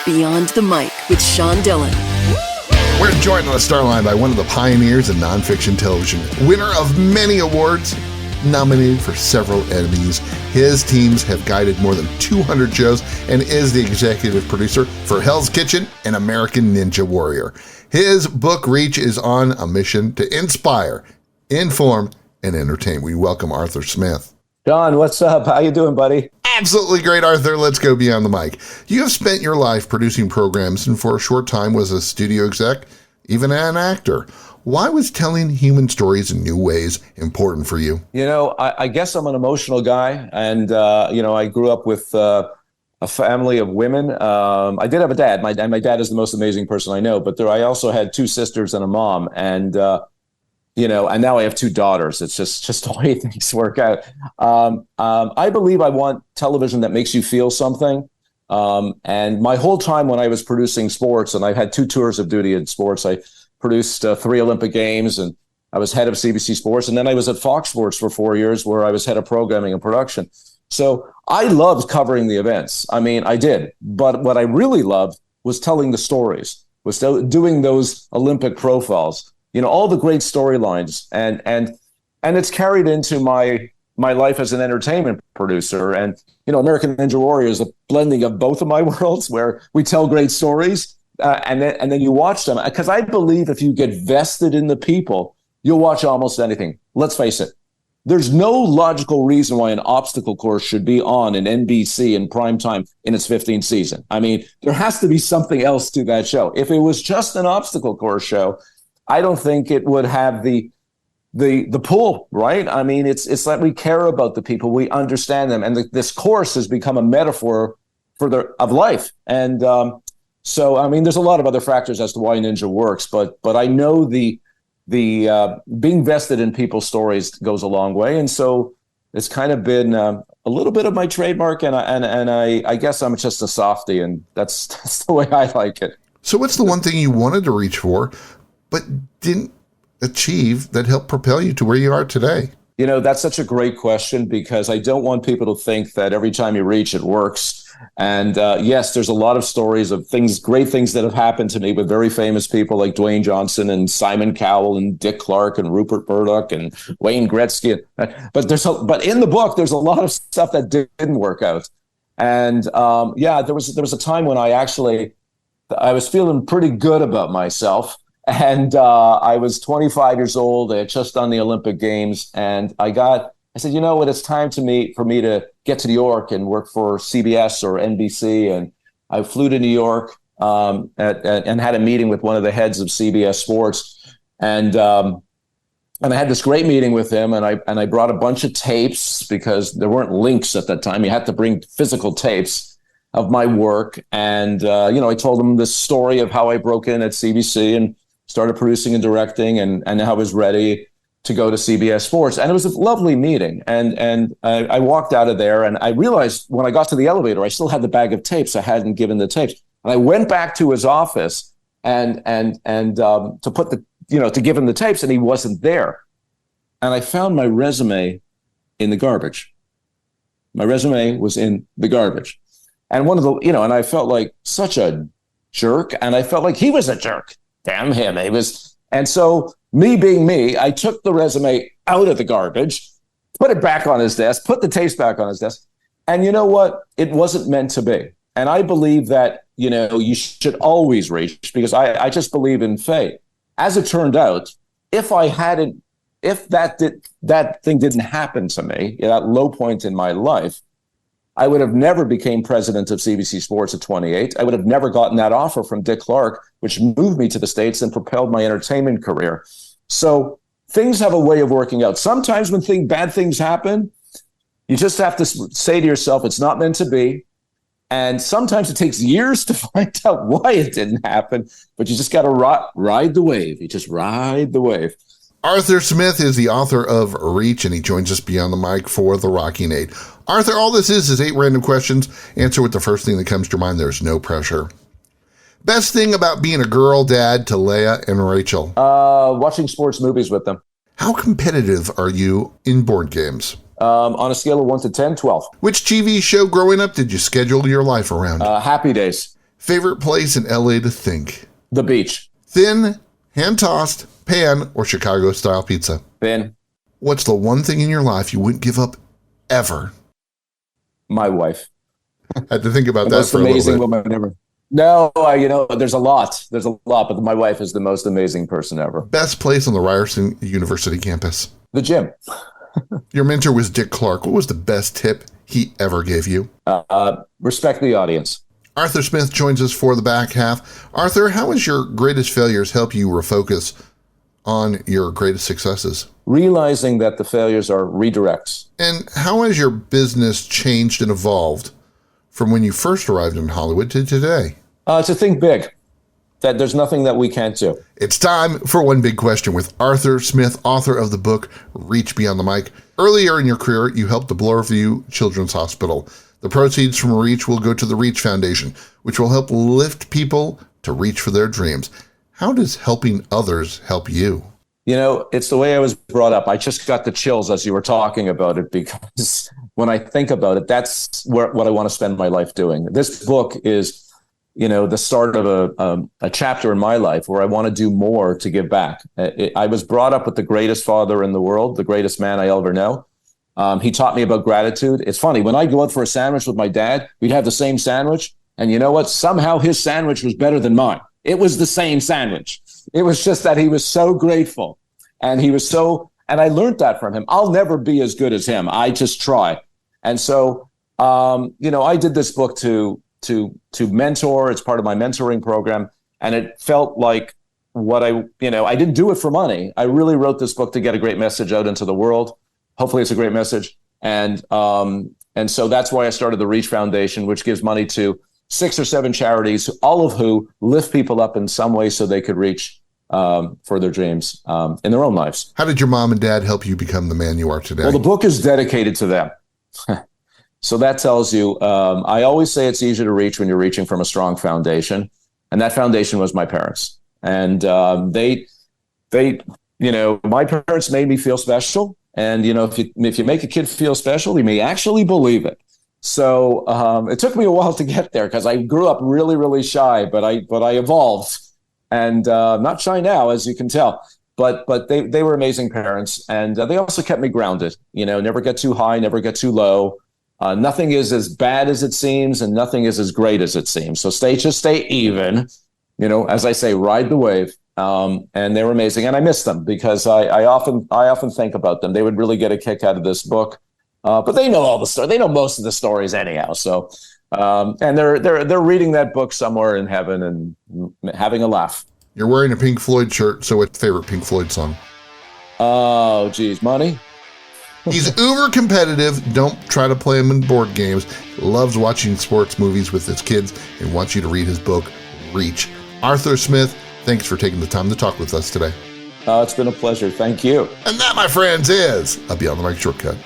Beyond the Mic with Sean Dillon. We're joined on the Starline by one of the pioneers in nonfiction television, winner of many awards, nominated for several Emmys. His teams have guided more than 200 shows and is the executive producer for Hell's Kitchen and American Ninja Warrior. His book, Reach, is on a mission to inspire, inform, and entertain. We welcome Arthur Smith. John, what's up? How you doing, buddy? Absolutely great, Arthur. Let's go beyond the mic. You have spent your life producing programs and for a short time was a studio exec, even an actor. Why was telling human stories in new ways important for you? You know, I guess I'm an emotional guy. And, I grew up with a family of women. I did have a dad. My dad is the most amazing person I know. But I also had two sisters and a mom. And, and now I have two daughters. It's just the way things work out. I believe I want television that makes you feel something. And my whole time when I was producing sports, and I've had 2 tours of duty in sports, I produced 3 Olympic Games, and I was head of CBC Sports. And then I was at Fox Sports for 4 years, where I was head of programming and production. So I loved covering the events. I mean, I did. But what I really loved was telling the stories, was doing those Olympic profiles. All the great storylines, and it's carried into my life as an entertainment producer. And, American Ninja Warrior is a blending of both of my worlds, where we tell great stories and then you watch them. Because I believe if you get vested in the people, you'll watch almost anything. Let's face it. There's no logical reason why an obstacle course should be on in NBC in prime time in its 15th season. I mean, there has to be something else to that show. If it was just an obstacle course show, I don't think it would have the pull, right? I mean, it's like we care about the people, we understand them, and this course has become a metaphor of life. And so, I mean, there's a lot of other factors as to why Ninja works, but I know the being vested in people's stories goes a long way, and so it's kind of been a little bit of my trademark, and I guess I'm just a softie, and that's the way I like it. So, what's the one thing you wanted to reach for, but didn't achieve that helped propel you to where you are today? That's such a great question, because I don't want people to think that every time you reach, it works. And yes, there's a lot of stories of great things that have happened to me with very famous people like Dwayne Johnson and Simon Cowell and Dick Clark and Rupert Murdoch and Wayne Gretzky. But in the book, there's a lot of stuff that didn't work out. And there was a time when I was feeling pretty good about myself. And I was 25 years old. I had just done the Olympic Games, and I said, you know what? It's time for me to get to New York and work for CBS or NBC. And I flew to New York and had a meeting with one of the heads of CBS Sports, and I had this great meeting with him. And I brought a bunch of tapes, because there weren't links at that time. You had to bring physical tapes of my work. And I told him this story of how I broke in at CBC and started producing and directing, and I was ready to go to CBS Sports. And it was a lovely meeting. And I walked out of there, and I realized when I got to the elevator, I still had the bag of tapes. I hadn't given the tapes. And I went back to his office and to put to give him the tapes, and he wasn't there. And I found my resume in the garbage. My resume was in the garbage. And one of the, and I felt like such a jerk, and I felt like he was a jerk. Damn him. And so, me being me, I took the resume out of the garbage, put it back on his desk, put the tapes back on his desk. And you know what? It wasn't meant to be. And I believe that, you should always reach, because I just believe in fate. As it turned out, if that thing didn't happen to me, that low point in my life, I would have never became president of CBC Sports at 28. I would have never gotten that offer from Dick Clark, which moved me to the States and propelled my entertainment career. So things have a way of working out. Sometimes when bad things happen, you just have to say to yourself, it's not meant to be. And sometimes it takes years to find out why it didn't happen, but you just got to ride the wave. You just ride the wave. Arthur Smith is the author of Reach, and he joins us beyond the mic for the Rocky Nate. Arthur, all this is 8 random questions. Answer with the first thing that comes to your mind. There's no pressure. Best thing about being a girl dad to Leia and Rachel? Watching sports movies with them. How competitive are you in board games? On a scale of 1 to 10, 12. Which TV show growing up did you schedule your life around? Happy Days. Favorite place in LA to think? The beach. Thin, hand-tossed, pan, or Chicago-style pizza? Thin. What's the one thing in your life you wouldn't give up ever? My wife. I had to think about The that most for a little amazing bit. woman ever. No, there's a lot. But my wife is the most amazing person ever. Best place on the Ryerson University campus? The gym. Your mentor was Dick Clark. What was the best tip he ever gave you? Respect the audience. Arthur Smith joins us for the back half. Arthur, how has your greatest failures help you refocus on your greatest successes? Realizing that the failures are redirects. And how has your business changed and evolved from when you first arrived in Hollywood to today? To think big, that there's nothing that we can't do. It's time for One Big Question with Arthur Smith, author of the book Reach Beyond the Mic. Earlier in your career, you helped the Bloorview Children's Hospital. The proceeds from Reach will go to the Reach Foundation, which will help lift people to reach for their dreams. How does helping others help you? It's the way I was brought up. I just got the chills as you were talking about it, because when I think about it, that's what I want to spend my life doing. This book is, the start of a chapter in my life where I want to do more to give back. I was brought up with the greatest father in the world, the greatest man I ever know. He taught me about gratitude. It's funny, when I go out for a sandwich with my dad, we'd have the same sandwich. And you know what? Somehow his sandwich was better than mine. It was the same sandwich. It was just that he was so grateful. And and I learned that from him. I'll never be as good as him. I just try. And so, I did this book to mentor. It's part of my mentoring program. And it felt like I didn't do it for money. I really wrote this book to get a great message out into the world. Hopefully it's a great message. And so that's why I started the Reach Foundation, which gives money to 6 or 7 charities, all of who lift people up in some way so they could reach for their dreams in their own lives. How did your mom and dad help you become the man you are today? Well, the book is dedicated to them. So that tells you, I always say it's easier to reach when you're reaching from a strong foundation. And that foundation was my parents. And my parents made me feel special. And, if you make a kid feel special, he may actually believe it. So it took me a while to get there because I grew up really, really shy, but I evolved. And not shy now, as you can tell. But they were amazing parents. And they also kept me grounded. Never get too high, never get too low. Nothing is as bad as it seems, and nothing is as great as it seems. So just stay even. As I say, ride the wave. And they were amazing, and I miss them because I often think about them. They would really get a kick out of this book, but they know all the story. They know most of the stories anyhow. So, and they're reading that book somewhere in heaven and having a laugh. You're wearing a Pink Floyd shirt. So, what's your favorite Pink Floyd song? Oh, geez, Money. He's uber competitive. Don't try to play him in board games. Loves watching sports movies with his kids and wants you to read his book, Reach. Arthur Smith, thanks for taking the time to talk with us today. It's been a pleasure. Thank you. And that, my friends, is a Beyond the Mic shortcut.